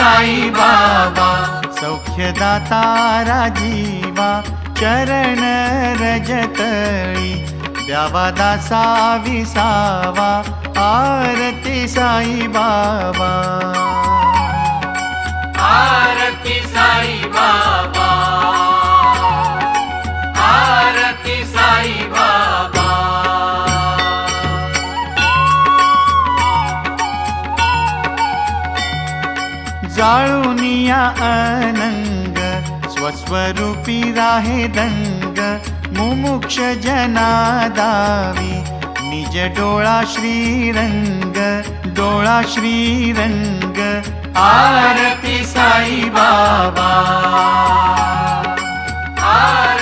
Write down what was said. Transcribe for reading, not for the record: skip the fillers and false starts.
साई बाबा, सौख्यदाता राजीवा चरण रजतळी, द्यावा दासा विसावा आरती साई बाबा, आरती साई बाबा, आरती साई बाबा। जाळुनिया अनंग स्वस्वरूपी राहे दंग, मुमुक्ष जना दावी निज डोळा श्रीरंग, डोळा श्रीरंग आरती साई बाबा, आरती